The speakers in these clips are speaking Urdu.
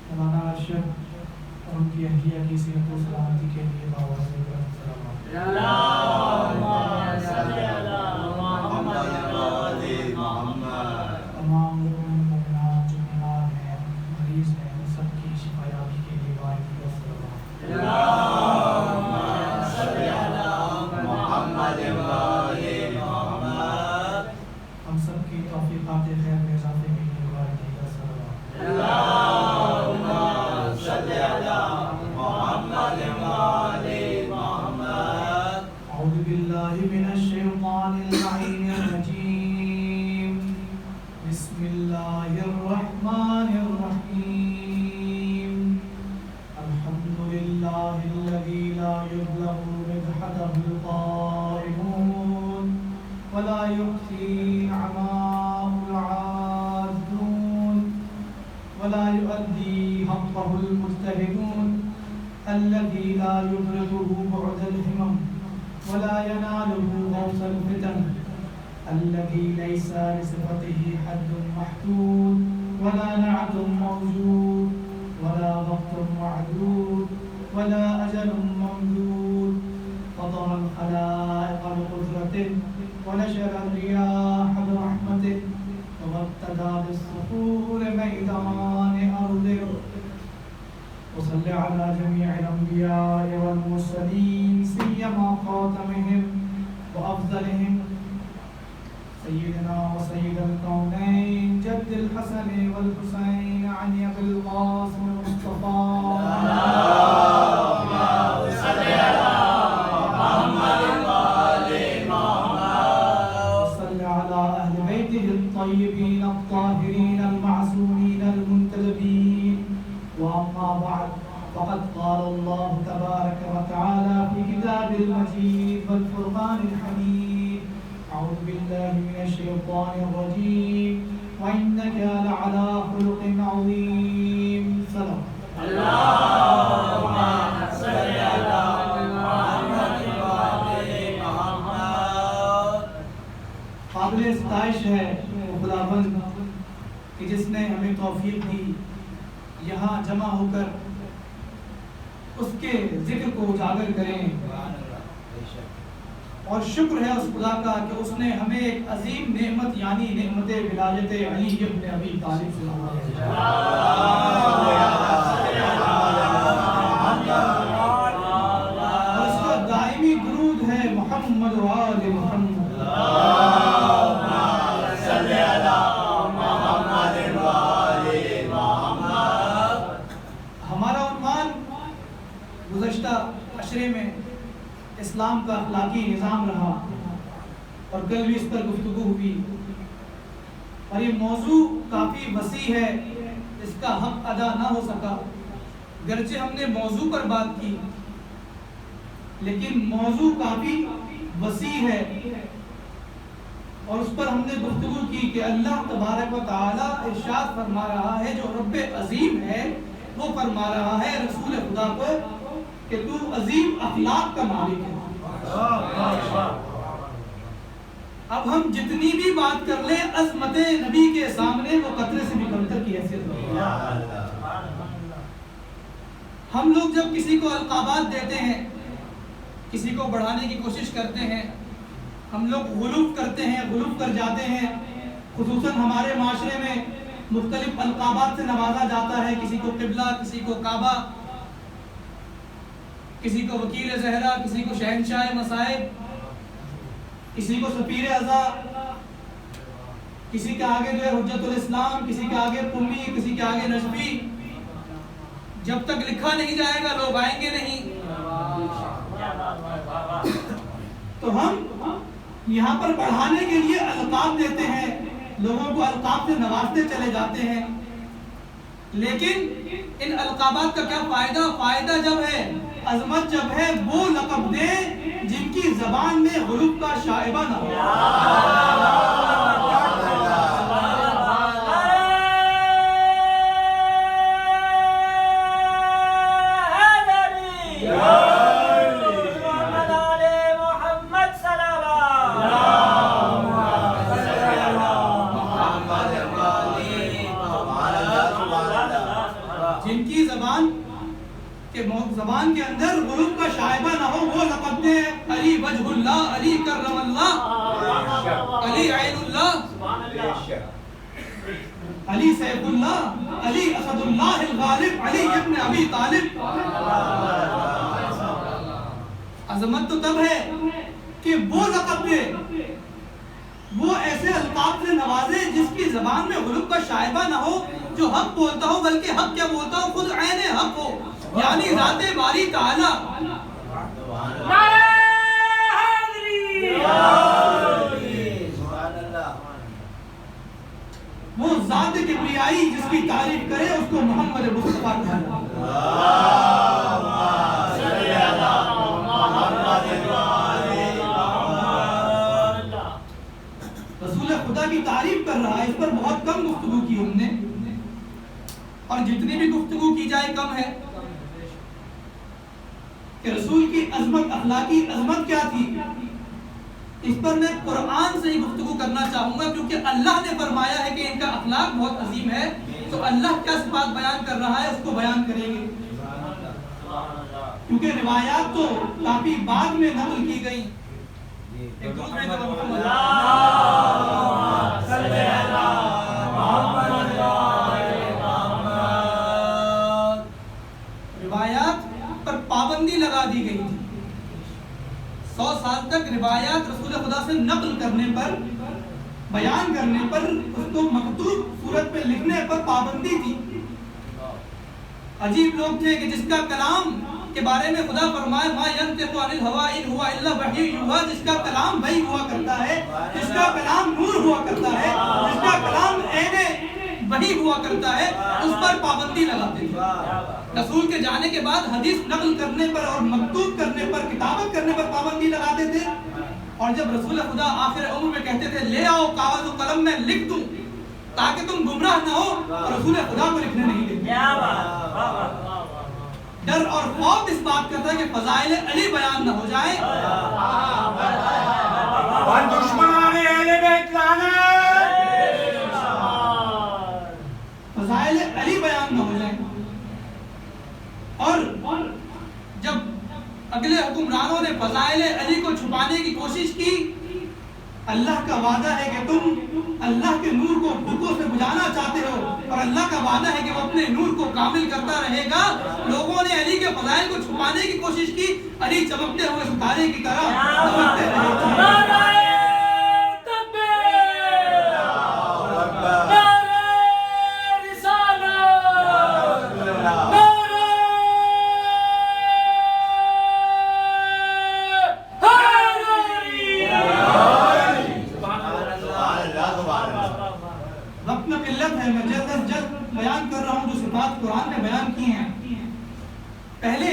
مولانا ارشد اور ان کی اہلیہ کی صحت و سلامتی کے لیے باوجود تمام مومنات جو بیمار ہیں مریض ہیں ان سب کی شفا یابی کے لیے ہم سب کی توفیقات خیر میں اضافے کے لیے اعوذ باللہ من الشیطان اللعین الرجیم بسم اللہ الرحمن الرحیم الحمد للہ الذی لا یبلغ مدحته القائمون ولا يؤتي نعماء العادون ولا يؤدي حقه المجتهدون الذي لا يبرده بعد الهمم ولا يناله غوث الفتن الذي ليس لصفته حد محدود ولا نعت موجود ولا ضبط معدود ولا أجل ممدود فطر الخلائق بقدرته ونشر الرياح برحمته وابتدى بالصخور ميدان أرضه وصل على جميع الأنبياء والمرسلين سيما خاتمهم وأفضلهم سيدنا وسيد الكونين جد الحسن والحسين عن أبي القاسم المصطفى الطيبين الطاهرين المعصومين المنتجبين وأما بعد فقد قال الله تبارك وتعالى في كتاب المجيد والفرقان الحميد أعوذ بالله من الشيطان الرجيم وإنك لعلى خلق عظيم سلام اللهم صل على محمد وآل محمد قابل ستائش ہے خداوند کہ جس نے ہمیں توفیق دی یہاں جمع ہو کر اس کے ذکر کو اجاگر کریں اور شکر ہے اس خدا کا کہ اس نے ہمیں ایک عظیم نعمت یعنی نعمت ولایت علی ابن ابی طالب سے نوازا اور اس کا دائمی درود ہے محمد و آل محمد گزشتہ عشرے میں اسلام کا اخلاقی نظام رہا اور کل بھی اس پر گفتگو ہوئی اور یہ موضوع کافی وسیع ہے اس کا حق ادا نہ ہو سکا گرچہ ہم نے موضوع پر بات کی لیکن موضوع کافی وسیع ہے اور اس پر ہم نے گفتگو کی کہ اللہ تبارک و تعالی ارشاد فرما رہا ہے جو رب عظیم ہے وہ فرما رہا ہے رسول خدا کو کہ تو عظیم اخلاق کا مالک ہے اب ہم جتنی بھی بات کر لیں عظمت نبی کے سامنے وہ قطرے سے بھی کمتر کی حیثیت ہے ہم لوگ جب کسی کو القابات دیتے ہیں کسی کو بڑھانے کی کوشش کرتے ہیں ہم لوگ غلوف کرتے ہیں غلوف کر جاتے ہیں خصوصاً ہمارے معاشرے میں مختلف القابات سے نوازا جاتا ہے کسی کو قبلہ کسی کو کعبہ کسی کو وکیل زہرا کسی کو شہنشاہ مصائب کسی کو سفیر اعظم کسی کے آگے جو ہے حجت الاسلام کسی کے آگے قمی کسی کے آگے نجبی جب تک لکھا نہیں جائے گا لوگ آئیں گے نہیں تو ہم یہاں پر بڑھانے کے لیے القاب دیتے ہیں لوگوں کو القاب سے نوازتے چلے جاتے ہیں لیکن ان القابات کا کیا فائدہ جب ہے عظمت جب ہے وہ لقب دے جن کی زبان میں غلوب کا شائبہ نہ ہو جن کی زبان کے اندر غلوب کا شائبہ نہ ہو وہ لقب دے علی وجہ اللہ، علی کرم اللہ، علی عین اللہ، علی سیف اللہ، علی اسد اللہ الغالب، علی ابن ابی طالب۔ عظمت تو تب ہے کہ وہ لقب دے، وہ ایسے القاب سے نوازے جس کی زبان میں غلوب کا شائبہ نہ ہو، جو حق بولتا ہو بلکہ حق کیا بولتا ہو خود عین حق ہو، یعنی ذات باری تعالی۔ وہ ذات کبریائی جس کی تعریف کرے اس کو محمد مصطفیٰ کہا۔ رسول خدا کی تعریف کر رہا ہے، اس پر بہت کم گفتگو کی ہم نے، اور جتنی بھی گفتگو کی جائے کم ہے کہ رسول کی عظمت، اخلاقی عظمت کیا تھی، اس پر میں قرآن سے ہی گفتگو کرنا چاہوں گا، کیونکہ اللہ نے فرمایا ہے کہ ان کا اخلاق بہت عظیم ہے، تو اللہ کیا صفات بیان کر رہا ہے اس کو بیان کریں گے، کیونکہ روایات تو کافی بعد میں نقل کی گئی۔ روایات پر پابندی لگا دی گئی تھی، 100 سال تک روایات رسول خدا سے نقل کرنے پر، بیان کرنے پر، اس کو مکتوب صورت میں لکھنے پر پابندی تھی۔ عجیب لوگ تھے کہ جس کا کلام کے بارے میں خدا فرمائے ما ینطق عن الہوى ان هو الا وحی یوحی، جس کا کلام وحی ہوا کرتا ہے، جس کا کلام نور ہوا کرتا ہے، جس کا کلام عین وحی ہوا کرتا ہے، اس پر پابندی لگاتے تھے۔ رسول کے جانے کے بعد حدیث نقل کرنے پر اور مکتوب کرنے پر، کتابت کرنے پر پابندی لگاتے تھے، اور جب رسول خدا آخر عمر میں کہتے تھے لے آؤ کاغذ و قلم میں لکھ دوں تاکہ تم گمراہ نہ ہو، اور رسول خدا کو لکھنے نہیں دیتے۔ ڈر اور خوف اس بات کا تھا کہ فضائل علی بیان نہ ہو جائے، اور دشمنان اہل بیت لعنت، فضائل علی بیان نہ ہو جائے۔ اور جب اگلے حکمرانوں نے فضائل علی کو چھپانے کی کوشش کی، اللہ کا وعدہ ہے کہ تم اللہ کے نور کو بھوکوں سے بجھانا چاہتے ہو، اور اللہ کا وعدہ ہے کہ وہ اپنے نور کو کامل کرتا رہے گا۔ لوگوں نے علی کے فضائل کو چھپانے کی کوشش کی، علی چمکتے ہوئے ستارے کی طرح چمکتے رہے۔ وقت میں قلت ہے، میں جلد از جلد بیان کر رہا ہوں جو صفات قرآن نے بیان کی ہیں۔ پہلے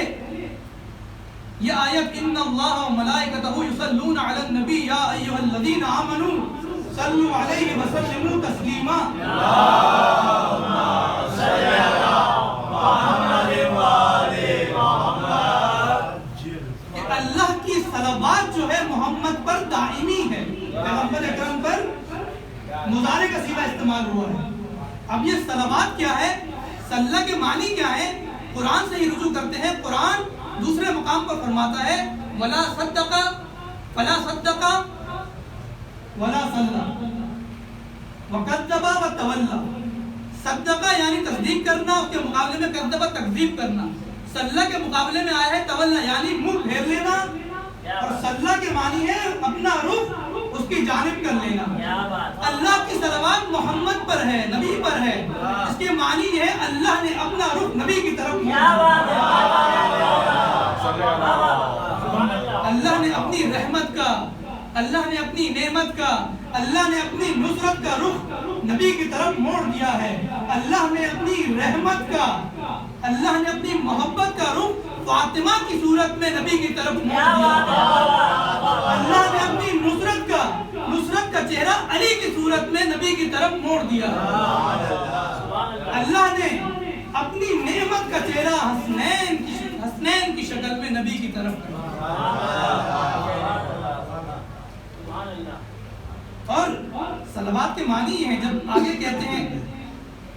یہ آیت ان اللہ و ملائکتہ یصلون علی النبی یا ایھا الذین آمنوا صلوا علیہ وسلموا تسلیما، اللہم صل علی محمد و آل محمد، کہ اللہ کی صلوات جو ہے محمد پر دائمی ہے، پیغمبر اکرم پر مضارع کا صیغہ استعمال ہوا ہے۔ اب یہ صلوات کیا ہے، صلی کے معنی کیا ہے، قرآن سے ہی رجوع کرتے ہیں۔ قرآن دوسرے مقام پر فرماتا ہے ولا صدق فلا صدق ولا صلی وکذب وتولی، صدق یعنی تصدیق کرنا، اس کے مقابلے میں کذب تکذیب کرنا، صلی کے مقابلے میں آیا ہے تولی یعنی منہ پھیر لینا، اور صلی کے معنی ہے اپنا رخ اس کی جانب کر لینا۔ اللہ کی صلوات محمد پر ہے، نبی پر ہے، اس کے معنی یہ ہے اللہ نے اپنا رخ نبی کی طرف کیا، اللہ نے اپنی رحمت کا، اللہ نے اپنی نعمت کا، اللہ نے اپنی نصرت کا رخ نبی کی طرف موڑ دیا ہے، اللہ نے اپنی رحمت کا، اللہ نے اپنی محبت کا رخ فاطمہ کی صورت میں نبی کی طرف موڑ دیا ہے، اللہ نے اپنی نصرت کا چہرہ علی کی صورت میں نبی کی طرف موڑ دیا ہے، اللہ نے اپنی نعمت کا چہرہ حسنین کی شکل میں نبی کی طرف کیا، اور صلوات کے معنی یہ ہیں، جب آگے کہتے ہیں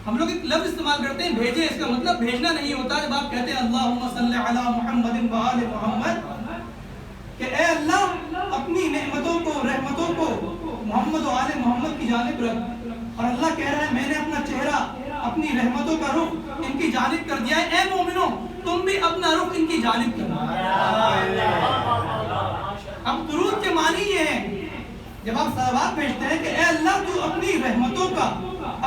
ہم لوگ ایک لفظ استعمال کرتے ہیں بھیجے، اس کا مطلب بھیجنا نہیں ہوتا. جب آپ کہتے ہیں اللہم صلی علی محمد و آل محمد، کہ اے اللہ اپنی نعمتوں کو، رحمتوں کو محمد و آل محمد کی جانب رکھ. اور اللہ کہہ رہا ہے میں نے اپنا چہرہ، اپنی رحمتوں کا رخ ان کی جانب کر دیا ہے. اے مومنوں تم بھی اپنا رخ ان کی جانب کرو. اب درود کے معنی یہ ہے جب آپ صلوات بھیجتے ہیں کہ اے اللہ تو اپنی رحمتوں کا،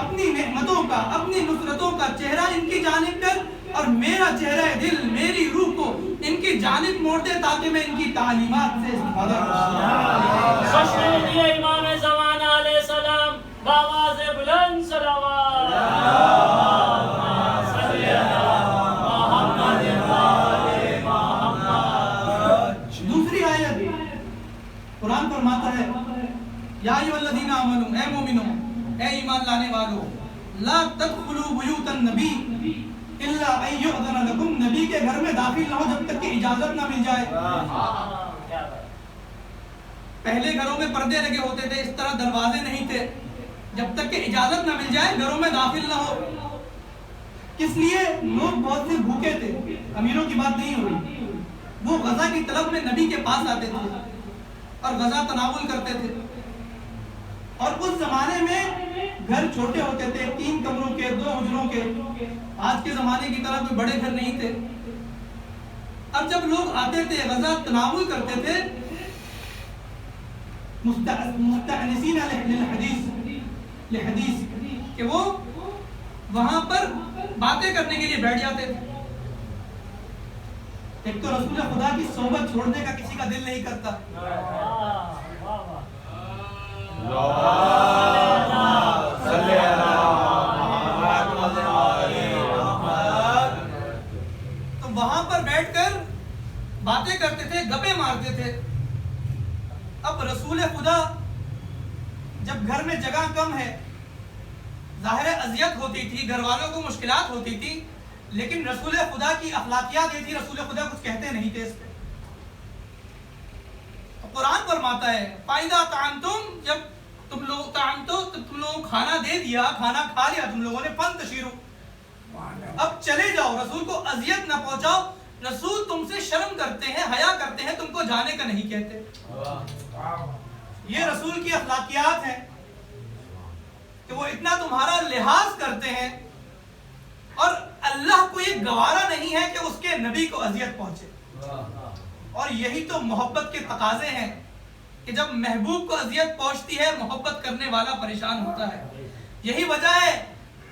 اپنی نعمتوں کا، اپنی نصرتوں کا چہرہ ان کی جانب کر، اور میرا چہرہ دل، میری روح کو ان کی جانب موڑ دے تاکہ میں ان کی تعلیمات سے استفادہ کر سکوں. امام زمان علیہ السلام باواز بلند صلوات. دوسری آیت قرآن فرماتا ہے یا ایھا الذین آمنوا، اے مومنوں، اے ایمان لانے والو، لا تدخلوا بیوت النبی الا ان یؤذن لکم، نبی کے گھر میں داخل نہ ہو جب تک کہ اجازت نہ مل جائے. پہلے گھروں میں پردے لگے ہوتے تھے، اس طرح دروازے نہیں تھے. جب تک کہ اجازت نہ مل جائے گھروں میں داخل نہ ہو. کس لیے؟ لوگ بہت سے بھوکے تھے، امیروں کی بات نہیں ہو رہی. وہ غذا کی طلب میں نبی کے پاس آتے تھے اور غذا تناول کرتے تھے. اور اس زمانے میں گھر چھوٹے ہوتے تھے، 3 کمروں کے، 2 حجروں کے. آج کے زمانے کی طرح کوئی بڑے گھر نہیں تھے. اب جب لوگ آتے تھے غذا تناول کرتے تھے، مستأنسین للحدیث، کہ وہ وہاں پر باتیں کرنے کے لیے بیٹھ جاتے تھے. ایک تو رسول خدا کی صحبت چھوڑنے کا کسی کا دل نہیں کرتا. تو وہاں پر بیٹھ کر باتیں کرتے تھے، گپیں مارتے تھے. اب رسول خدا جب گھر میں جگہ کم ہے، ظاہر اذیت ہوتی تھی، گھر والوں کو مشکلات ہوتی تھی، لیکن رسول خدا کی اخلاقیات یہ تھی، رسول خدا کچھ کہتے نہیں تھے اس پہ. قرآن فرماتا ہے فائدہ طعمتم، جب تم لوگ تم لوگوں کھانا دے دیا، کھانا کھا لیا تم لوگوں نے، فانتشروا، اب چلے جاؤ، رسول کو اذیت نہ پہنچاؤ. رسول تم سے شرم کرتے ہیں، حیا کرتے ہیں، تم کو جانے کا نہیں کہتے. یہ رسول کی اخلاقیات ہیں کہ وہ اتنا تمہارا لحاظ کرتے ہیں، اور اللہ کو یہ گوارا نہیں ہے کہ اس کے نبی کو اذیت پہنچے. اور یہی تو محبت کے تقاضے ہیں کہ جب محبوب کو اذیت پہنچتی ہے، محبت کرنے والا پریشان ہوتا ہے. یہی وجہ ہے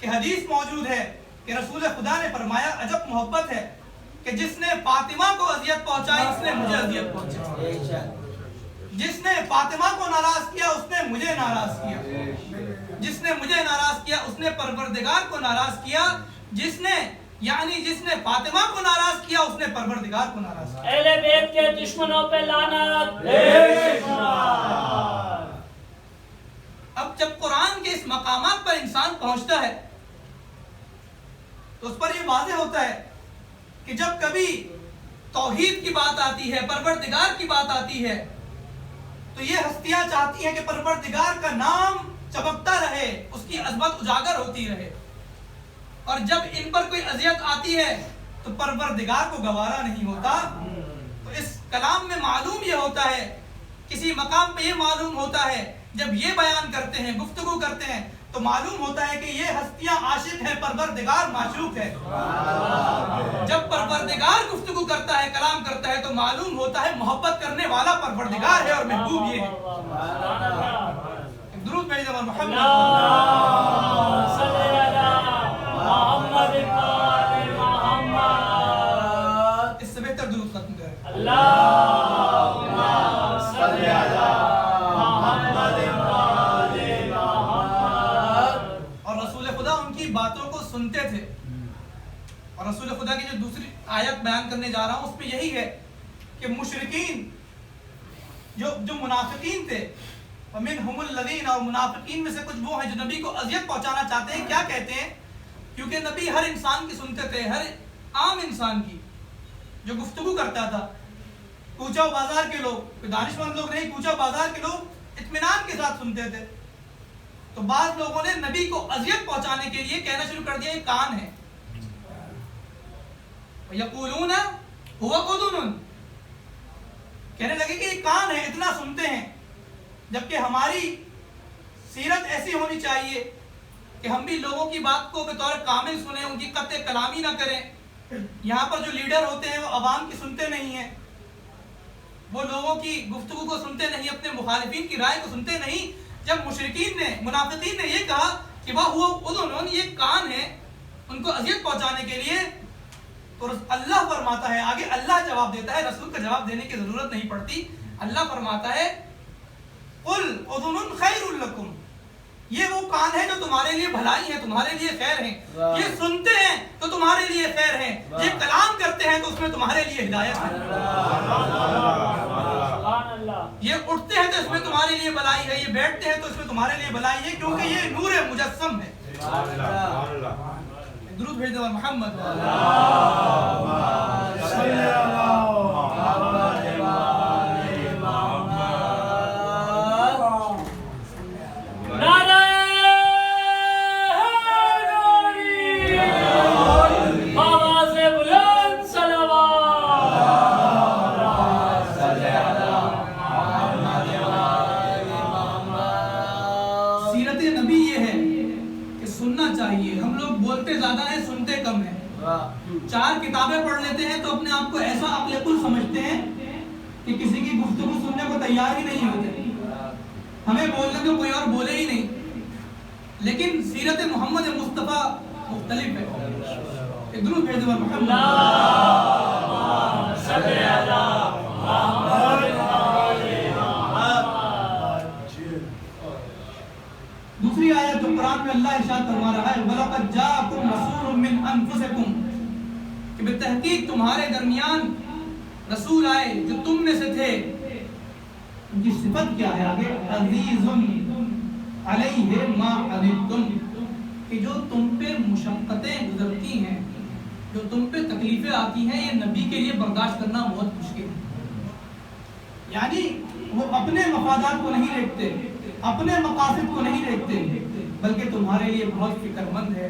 کہ حدیث موجود ہے کہ رسول خدا نے فرمایا عجب محبت ہے کہ جس نے فاطمہ کو اذیت پہنچائی اس نے مجھے اذیت پہنچائی. جس نے فاطمہ کو ناراض کیا اس نے مجھے ناراض کیا. جس نے مجھے ناراض کیا اس نے پروردگار کو ناراض کیا. جس نے فاطمہ کو ناراض کیا اس نے پروردگار کو ناراض کیا. اہل بیت کے دشمنوں پہ لعنت. اب جب قرآن کے اس مقامات پر انسان پہنچتا ہے تو اس پر یہ واضح ہوتا ہے کہ جب کبھی توحید کی بات آتی ہے، پروردگار کی بات آتی ہے، تو یہ ہستیاں چاہتی ہیں کہ پروردگار کا نام چمکتا رہے، اس کی عظمت اجاگر ہوتی رہے. اور جب ان پر کوئی اذیت آتی ہے تو پروردگار کو گوارا نہیں ہوتا. تو اس کلام میں معلوم یہ ہوتا ہے، کسی مقام پہ یہ معلوم ہوتا ہے، جب یہ بیان کرتے ہیں، گفتگو کرتے ہیں، تو معلوم ہوتا ہے کہ یہ ہستیاں عاشق ہیں، پروردگار معشوق ہے. جب پروردگار گفتگو کرتا ہے، کلام کرتا ہے، تو معلوم ہوتا ہے محبت کرنے والا پروردگار ہے اور محبوب یہ ہے. درود بھیجیں محمد صلی محمد محمد. اس سے بہتر درود ختم کریں. اللہم صلی علی محمد محمد. اور رسول خدا ان کی باتوں کو سنتے تھے. اور رسول خدا کی جو دوسری آیت بیان کرنے جا رہا ہوں اس میں یہی ہے کہ مشرکین جو منافقین تھے، وَمِنْهُمُ الَّذِينَ، اور منافقین میں سے کچھ وہ ہیں جو نبی کو اذیت پہنچانا چاہتے ہیں. کیا کہتے ہیں؟ کیونکہ نبی ہر انسان کی سنتے تھے، ہر عام انسان کی جو گفتگو کرتا تھا. کوچہ و بازار کے لوگ، کوئی دانشمند لوگ نہیں، کوچہ و بازار کے لوگ اطمینان کے ساتھ سنتے تھے. تو بعض لوگوں نے نبی کو اذیت پہنچانے کے لیے کہنا شروع کر دیا یہ کان ہے. یقولون هو اذن، کہنے لگے کہ یہ کان ہے، اتنا سنتے ہیں. جبکہ ہماری سیرت ایسی ہونی چاہیے کہ ہم بھی لوگوں کی بات کو بطور کامل سنیں، ان کی قطع کلامی نہ کریں. یہاں پر جو لیڈر ہوتے ہیں وہ عوام کی سنتے نہیں ہیں، وہ لوگوں کی گفتگو کو سنتے نہیں، اپنے مخالفین کی رائے کو سنتے نہیں. جب مشرکین نے، منافقین نے یہ کہا کہ وہ اذن، یہ کان ہے ان کو اذیت پہنچانے کے لیے، تو اللہ فرماتا ہے، آگے اللہ جواب دیتا ہے، رسول کا جواب دینے کی ضرورت نہیں پڑتی. اللہ فرماتا ہے قل اذن خیر لکم، یہ وہ کان ہے جو تمہارے لیے بھلائی ہے، تمہارے لیے خیر ہیں. یہ سنتے ہیں تو تمہارے لیے خیر ہے، یہ کلام کرتے ہیں تو اس میں تمہارے لیے ہدایت ہے. یہ اٹھتے ہیں تو اس میں تمہارے لیے بھلائی ہے، یہ بیٹھتے ہیں تو اس میں تمہارے لیے بھلائی ہے، کیونکہ یہ نور مجسم ہے. درود بھیج دو محمد. سیرت نبی یہ ہے کہ سننا چاہیے. ہم لوگ بولتے زیادہ ہیں، سنتے کم ہیں. 4 کتابیں پڑھ لیتے ہیں تو اپنے آپ کو ایسا عقل کل سمجھتے ہیں کہ کسی کی گفتگو سننے کو تیار ہی نہیں ہوتے. ہمیں بولنے کو کوئی اور بولے ہی نہیں. لیکن سیرت محمد مصطفیٰ مختلف ہے. درود بھیج دو محمد. دوسری آیت جو قرآن میں اللہ ارشاد فرما رہا ہے وَلَقَدْ جَاءَكُمْ رَسُولٌ مِّنْ أَنفُسِكُمْ، کہ بتحقیق تمہارے درمیان رسول آئے جو تم میں سے تھے. ان کی صفت کیا ہے آگے؟ عزیزٌ علیہ ما عنتم، کہ جو تم پہ مشقتیں گزرتی ہیں، جو تم پہ تکلیفیں آتی ہیں، یہ نبی کے لیے برداشت کرنا بہت مشکل ہے. یعنی وہ اپنے مفادات کو نہیں دیکھتے، اپنے مقاصد کو نہیں دیکھتے، بلکہ تمہارے لیے بہت فکر مند ہے.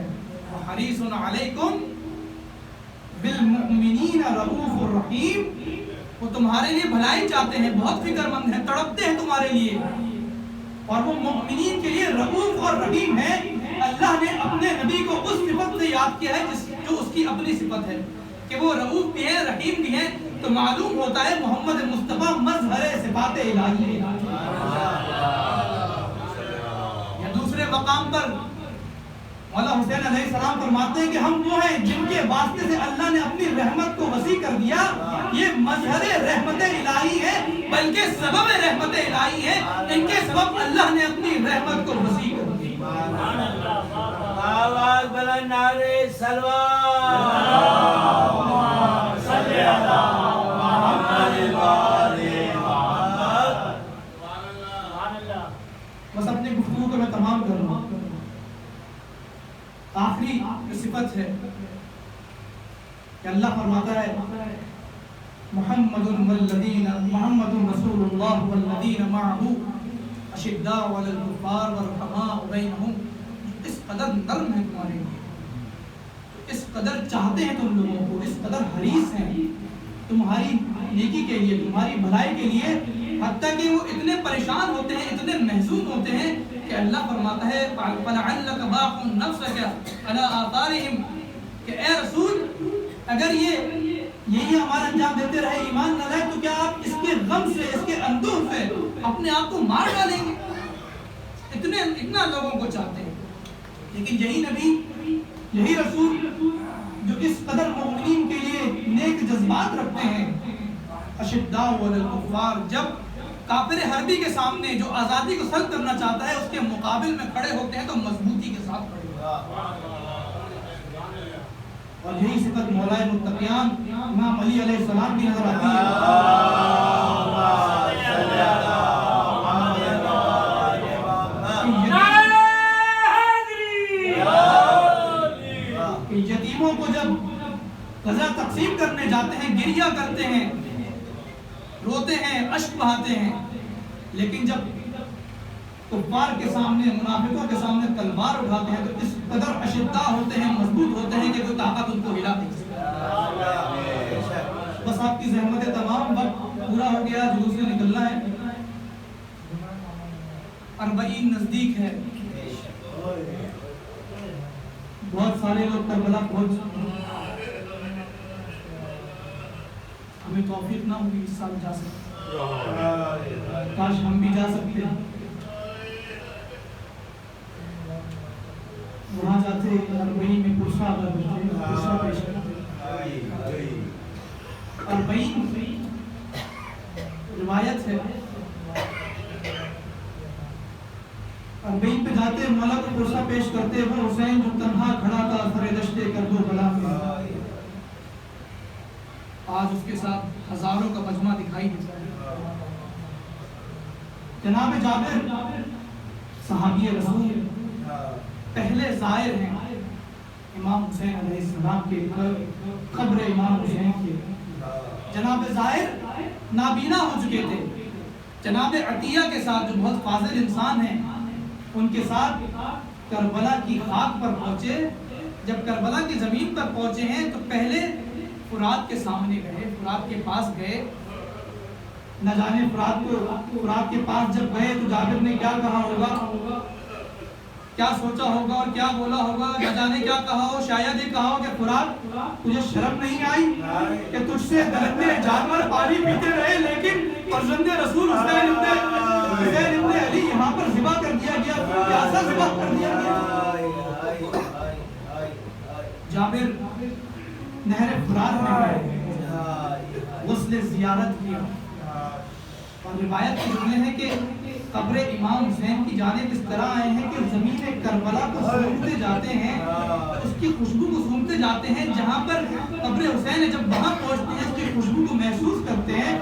حریص علیکم بالمؤمنین رؤوف الرحیم، وہ تمہارے لیے بھلائی چاہتے ہیں، بہت فکر مند ہیں، تڑپتے ہیں تمہارے لیے، اور وہ مؤمنین کے لیے رؤوف اور رحیم ہے. اللہ نے اپنے نبی کو اس صفت سے یاد کیا ہے جو اس کی اپنی صفت ہے کہ وہ رؤوف بھی ہے، رحیم بھی ہے. تو معلوم ہوتا ہے محمد مصطفیٰ مظہر صفات الہی ہے. دوسرے مقام پر مولا حسین علیہ السلام فرماتے ہیں کہ ہم وہ ہیں جن کے واسطے سے اللہ نے اپنی رحمت کو وسیع کر دیا. یہ مظہر رحمت الہی ہے، بلکہ سبب رحمت الہی ہے. ان کے سبب اللہ نے اپنی رحمت کو وسیع کر دی. آواز بلند نعرے سلوات. صلی اللہ بس اپنی گفتگو کو میں تمام کر رہا ہوں. آخری صفت ہے کہ اللہ فرماتا ہے محمد رسول اللہ والذین معہ اشداء علی الکفار والرحماء بینہم. اس قدر نرم ہے تمہارے لیے، اس قدر چاہتے ہیں تم لوگوں کو، اس قدر حریص ہیں تمہاری نیکی کے لیے، تمہاری بھلائی کے لیے، حتیٰ کہ وہ اتنے پریشان ہوتے ہیں، اتنے محزون ہوتے ہیں کہ اللہ فرماتا ہے فَلَعَلَّكَ بَاخِعٌ نَفْسَكَ عَلَىٰ آثَارِهِمْ، کہ اے رسول اگر یہی ہمارا انجام دیتے رہے، ایمان نہ لائے، تو کیا آپ اس کے غم سے، اس کے اندوہ سے اپنے آپ کو مار ڈالیں گے؟ اتنا لوگوں کو چاہتے ہیں. لیکن یہی نبی، یہی رسول جو اس قدر مومنین کے لیے نیک جذبات رکھتے ہیں، اشداء علی الکفار، جب کافر حربی کے سامنے جو آزادی کو سلب کرنا چاہتا ہے اس کے مقابل میں کھڑے ہوتے ہیں تو مضبوطی کے ساتھ کھڑے ہوتے ہیں. اور یہی صفت مولائے متقیان امام علی علیہ السلام کی نظر آتی ہے. یتیموں کو جب غذا تقسیم کرنے جاتے ہیں گریہ کرتے ہیں، روتے ہیں، اشک بہاتے ہیں، لیکن جب کفار کے سامنے، منافقوں کے سامنے تلوار اٹھاتے ہیں تو اس قدر اشداء ہوتے ہیں، مضبوط ہوتے ہیں کہ کوئی طاقت ان کو ہلا نہیں سکتی۔ بس آپ کی زحمتیں تمام، وقت پورا ہو گیا، جلوس سے نکلنا ہے، 40 نزدیک ہے، بہت سارے لوگ کربلا پہنچ، ہمیں توفیق نہ ہوگی اس سال جا سکتے، کاش ہم بھی جا سکتے ہیں، وہاں جاتے 40 میں پرسہ اگر ہوتے، پرسہ پیش کرتے، 40 روایت ہے، 40 پہ جاتے مولا کو پرسہ پیش کرتے، وہ حسین جو تنہا کھڑا تھا سر دشت کربلا میں، آج اس کے ساتھ ہزاروں کا مجمع دکھائی دیتا ہے۔ جناب جابر صحابی رسول پہلے زائر ہیں امام حسین علیہ السلام کے قبر امام حسین کے۔ جناب زائر نابینا ہو چکے تھے، جناب عطیہ کے ساتھ جو بہت فاضل انسان ہیں ان کے ساتھ کربلا کی خاک پر پہنچے۔ جب کربلا کی زمین پر پہنچے ہیں تو پہلے فرات کے سامنے گئے، فرات کے پاس گئے، نہ جانے فرات کے پاس جب گئے تو جابر نے کیا کہا ہوگا، کیا سوچا ہوگا اور کیا بولا ہوگا، نہ جانے کیا کہا ہو، شاید یہ کہا ہو کہ فرات تجھے شرم نہیں آئی کہ تجھ سے درندے جانور پانی پیتے رہے لیکن فرزند رسول حسین ابن علی یہاں پر ذبح کر دیا گیا، پیاسا ذبح کر دیا گیا۔ جابر نہر فرات میں گئے، غسل زیارت کیا، اور روایت کے جملے ہیں کہ قبر امام حسین کی جانب اس طرح آئے ہیں کہ زمین کربلا کو سونگتے جاتے ہیں، اس کی خوشبو کو سونگتے جاتے ہیں، جہاں پر قبر حسین ہے جب وہاں پہنچتے ہیں اس کی خوشبو کو محسوس کرتے ہیں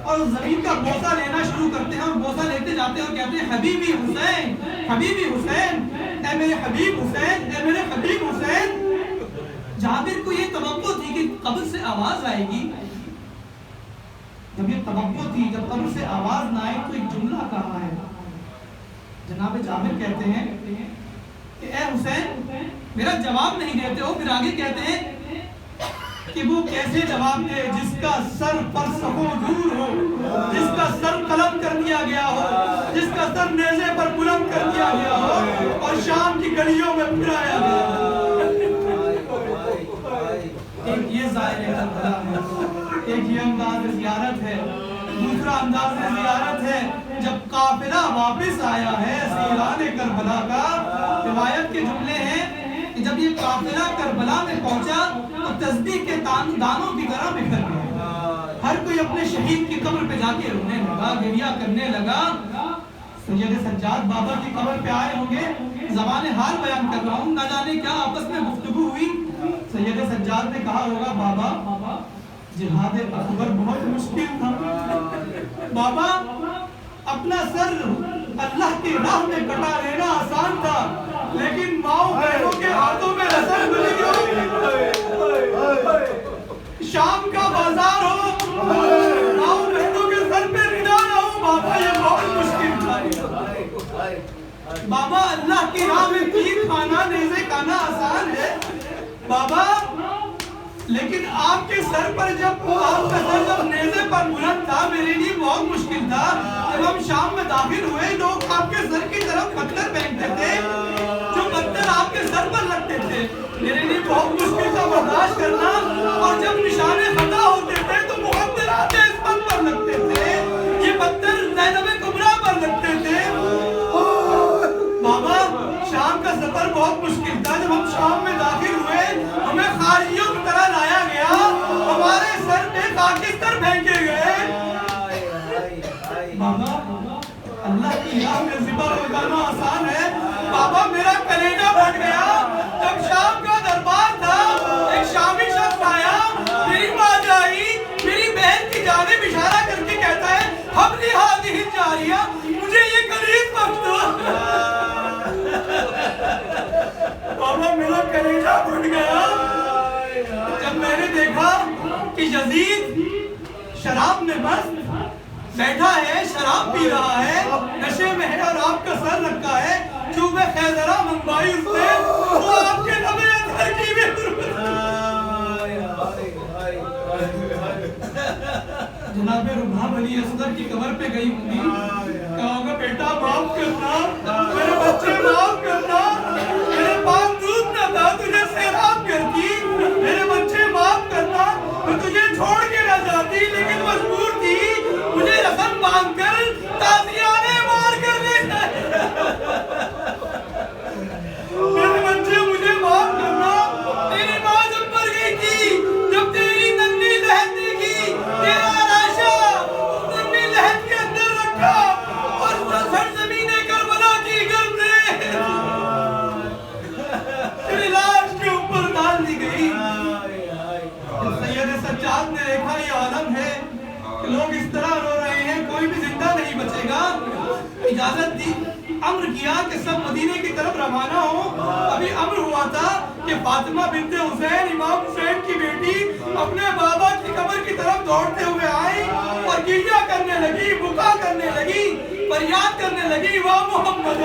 اور زمین کا بوسہ لینا شروع کرتے ہیں، اور بوسہ لیتے جاتے ہیں اور کہتے ہیں حبیبی حسین، حبیبی حسین، اے میرے حبیب حسین، اے میرے حبیب حسین۔ جابر کو یہ توقع تھی کہ قبر سے آواز آئے گی، جب یہ توقع تھی جب قبر سے آواز نہ آئی تو ایک جملہ کہا ہے، جناب جابر کہتے ہیں کہ اے حسین میرا جواب نہیں دیتے ہو، پھر آگے کہتے ہیں کہ وہ کیسے جواب دے جس کا سر پر سہو دور ہو، جس کا سر قلم کر دیا گیا ہو، جس کا سر نیزے پر بلند کر دیا گیا ہو اور شام کی گلیوں میں پھرایا گیا ہو۔ ایک یہ ظاہر کربلا ہے، ایک یہ انداز زیارت ہے، دوسرا انداز زیارت ہے جب قافلہ واپس آیا ہے سیران کربلا کا۔ روایت کے جملے ہیں کہ جب یہ قافلہ کربلا میں پہنچا تو تسبیح کے دانوں کی طرح بکھر گئے، ہر کوئی اپنے شہید کی قبر پہ جا کے رونے لگا، گریہ کرنے لگا۔ سید سجاد بابا کی قبر پہ آئے ہوں گے، زبان حال بیان کر رہا ہوں، نہ جانے کیا آپس میں گفتگو ہوئی۔ سید سجاد نے کہا ہوگا بابا جہاد اکبر بہت مشکل تھا، بابا اپنا سر اللہ کی راہ میں کٹا لینا آسان تھا، لیکن ماؤں بہنوں کے ہاتھوں میں رسل ملی ہو، شام کا بازار ہو، ماؤں بہنوں کے سر پہ ردا نہ ہو، بابا یہ بہت مشکل تھا۔ بابا اللہ کی راہ میں تیر کھانا، نیزے کھانا آسان ہے بابا، لیکن آپ کے سر پر جب آپ کا سر جب نیزے پر بلند تھا میرے لیے بہت مشکل تھا۔ جب ہم شام میں داخل ہوئے لوگ آپ کے سر کی طرف پتھر پھینکتے تھے، جو پتھر آپ کے سر پر لگتے تھے، میرے لیے بہت مشکل تھا برداشت کرنا، اور جب نشانے خطا ہوتے تھے تو مقدرات عصمت پر لگتے تھے، یہ پتھر زینب کبریٰ پر لگتے تھے۔ بابا شام کا سفر بہت مشکل تھا، جب ہم شام میں داخل ہوئے ہمیں خارجیوں کی طرح لایا گیا، ہمارے سر پہ خاکستر پھینکے گئے۔ بابا اللہ کی راہ میں ذبح ہو جانا آسان ہے، بابا میرا کلیجہ پھٹ گیا۔ جب شام کا دربار تھا ایک شامی شخص آیا، میری ماں آئی، میری بہن کی جانب اشارہ کر کے کہتا ہے حبلی ہادہ الجاریہ، مجھے یہ کلیج بخش دو۔ بابا میرا کلیجہ پھٹ گیا جب میں نے دیکھا کہ یزید شراب میں مست بیٹھا ہے شراب پی رہا ہے نشے میں ہے اور آپ کا سر رکھا ہے چوبے خیزرہ منگوائی اس نے وہ آپ کے نبی اطہر کی بھی جناب رباب علی اصغر کی قبر پہ گئی ہوں گی کہا ہوگا بیٹا معاف کرنا میرے بچے معاف کرنا میرے پاس دودھ نہ تھا تجھے سیراب کرتی میرے بچے معاف کرنا میں تجھے چھوڑ کے نہ جاتی لیکن مجبور تھی مجھے رسم باندھ کر تازیانے مار کر لے میرے بچے مجھے معاف کرنا تیری ماں جب مر گئی تھی جب تیری ننھی لہد دیکھی تیرا لاشا اس ننھی لہد کے اندر رکھا اور سرزمین کربلا کی گرد نے تیری لاش کے اوپر ڈال دی گئی سید سجاد نے دیکھا یہ عالم ہے کہ لوگ اس طرح رو رہے ہیں کوئی بھی زندہ نہیں بچے گا اجازت دی امر کیا کہ سب مدینے کی طرف روانہ ہوں ابھی امر ہوا تھا کہ فاطمہ بنت حسین امام حسین کی بیٹی اپنے بابا کی قبر کی طرف دوڑتے ہوئے آئی اور گریہ کرنے لگی بکا کرنے لگی فریاد کرنے لگی وا محمد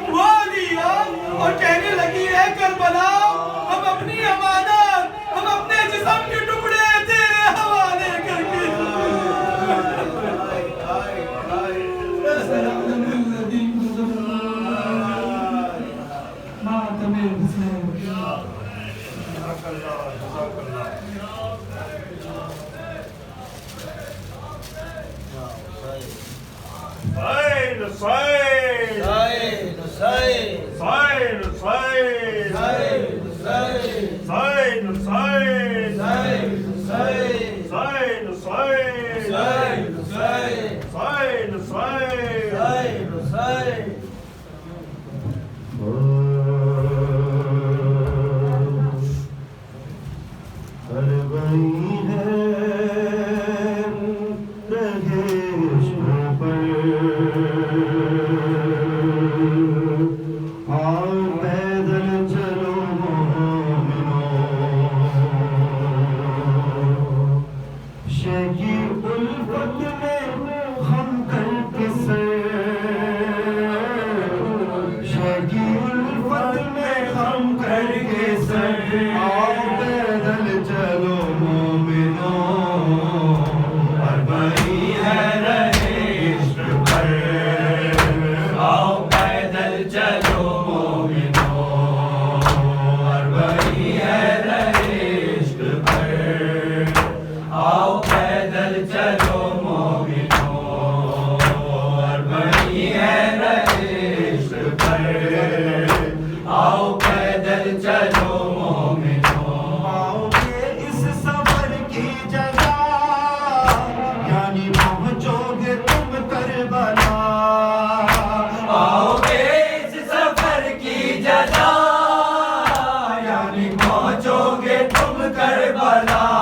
وا علی اور کہنے لگی اے کربلا ہم اپنی امانت ہم اپنے جسم کے ٹکڑے تیرے حوالے کر کے پہنچو گے تم کربلا